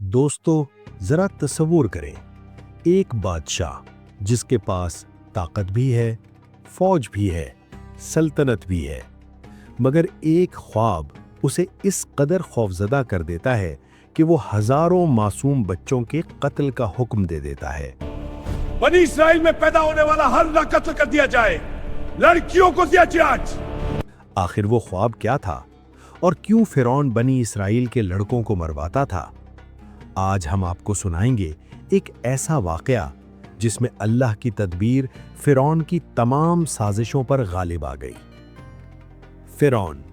दोस्तों, जरा तसव्वुर करें, एक बादशाह जिसके पास ताकत भी है, फौज भी है, सल्तनत भी है, मगर एक ख्वाब उसे इस कदर खौफजदा कर देता है कि वो हजारों मासूम बच्चों के कत्ल का हुक्म दे देता है। बनी इसराइल में पैदा होने वाला हर ना कत्ल कर दिया जाए, लड़कियों को दिया जाए। आखिर वो ख्वाब क्या था और क्यों फिरौन बनी इसराइल के लड़कों को मरवाता था? आज हम आपको सुनाएंगे एक ऐसा वाकया जिसमें अल्लाह की तदबीर फिरौन की तमाम साजिशों पर गालिब आ गई। फिरौन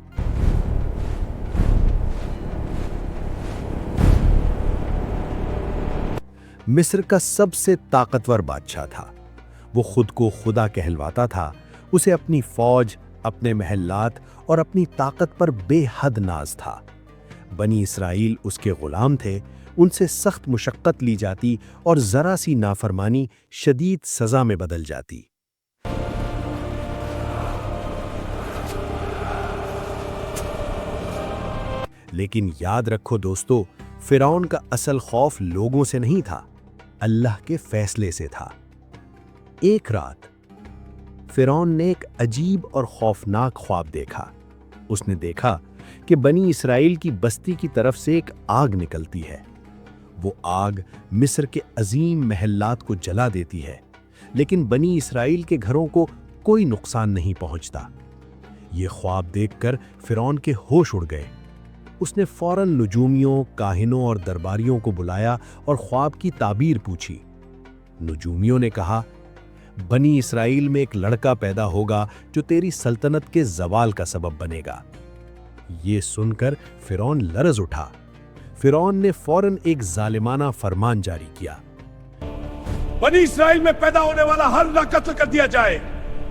मिस्र का सबसे ताकतवर बादशाह था। वो खुद को खुदा कहलवाता था। उसे अपनी फौज, अपने महलात और अपनी ताकत पर बेहद नाज था। बनी इसराइल उसके गुलाम थे। उनसे सख्त मुशक्कत ली जाती और जरा सी नाफरमानी शदीद सजा में बदल जाती। लेकिन याद रखो दोस्तों, फिरौन का असल खौफ लोगों से नहीं था, अल्लाह के फैसले से था। एक रात फिरौन ने एक अजीब और खौफनाक ख्वाब देखा। उसने देखा कि बनी इसराइल की बस्ती की तरफ से एक आग निकलती है। वो आग मिस्र के अजीम महलात को जला देती है, लेकिन बनी इसराइल के घरों को कोई नुकसान नहीं पहुंचता। ये ख्वाब देखकर फिरौन के होश उड़ गए। उसने फौरन नुजूमियों, काहिनों और दरबारियों को बुलाया और ख्वाब की ताबीर पूछी। नुजूमियों ने कहा, बनी इसराइल में एक लड़का पैदा होगा जो तेरी सल्तनत के जवाल का सबब बनेगा। ये सुनकर फिरौन लरज उठा। फिरौन ने फौरन एक जालिमाना फरमान जारी किया, बनी इसराइल में पैदा होने वाला हर ना कत्ल कर दिया जाए,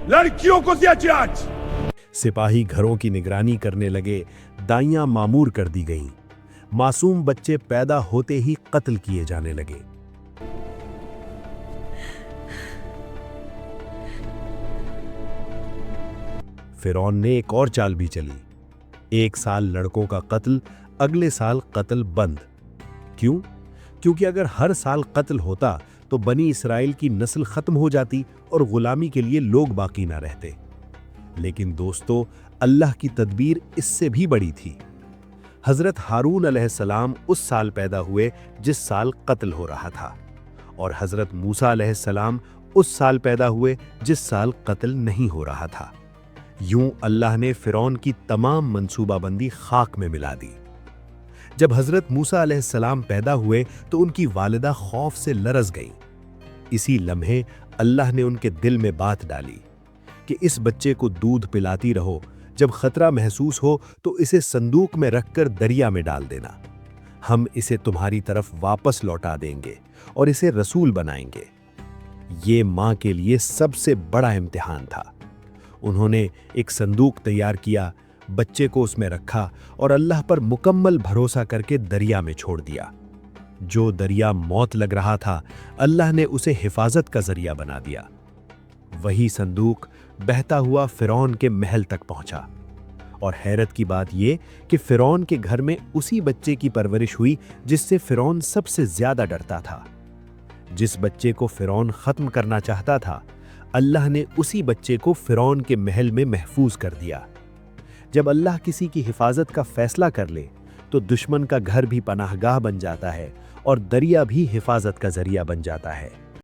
लड़कियों को दिया जाए। सिपाही घरों की निगरानी करने लगे। दाइयां मामूर कर दी गईं। मासूम बच्चे पैदा होते ही कत्ल किए जाने लगे। फिरौन ने एक और चाल भी चली। एक साल लड़कों का कत्ल, अगले साल कत्ल बंद। क्यों? क्योंकि अगर हर साल कत्ल होता तो बनी इसराइल की नस्ल खत्म हो जाती और गुलामी के लिए लोग बाकी ना रहते। लेकिन दोस्तों, अल्लाह की तदबीर इससे भी बड़ी थी। हजरत हारून अलैहिस्सलाम उस साल पैदा हुए जिस साल कत्ल हो रहा था, और हजरत मूसा अलैहिस्सलाम उस साल पैदा हुए जिस साल कत्ल नहीं हो रहा था। यूं अल्लाह ने फिरौन की तमाम मंसूबाबंदी खाक में मिला दी। जब हजरत मूसा अलैहिस्सलाम पैदा हुए तो उनकी वालिदा खौफ से लरज गईं। इसी लम्हे अल्लाह ने उनके दिल में बात डाली कि इस बच्चे को दूध पिलाती रहो, जब खतरा महसूस हो तो इसे संदूक में रखकर दरिया में डाल देना। हम इसे तुम्हारी तरफ वापस लौटा देंगे और इसे रसूल बनाएंगे। ये मां के लिए सबसे बड़ा इम्तिहान था। उन्होंने एक संदूक तैयार किया, बच्चे को उसमें रखा और अल्लाह पर मुकम्मल भरोसा करके दरिया में छोड़ दिया। जो दरिया मौत लग रहा था, अल्लाह ने उसे हिफाजत का जरिया बना दिया। वही संदूक बहता हुआ फिरौन के महल तक पहुंचा। और हैरत की बात यह कि फिरौन के घर में उसी बच्चे की परवरिश हुई जिससे फिरौन सबसे ज्यादा डरता था। जिस बच्चे को फिरौन खत्म करना चाहता था, अल्लाह ने उसी बच्चे को फिरौन के महल में महफूज कर दिया। जब अल्लाह किसी की हिफाजत का फैसला कर ले तो दुश्मन का घर भी पनाहगाह बन जाता है और दरिया भी हिफाजत का जरिया बन जाता है।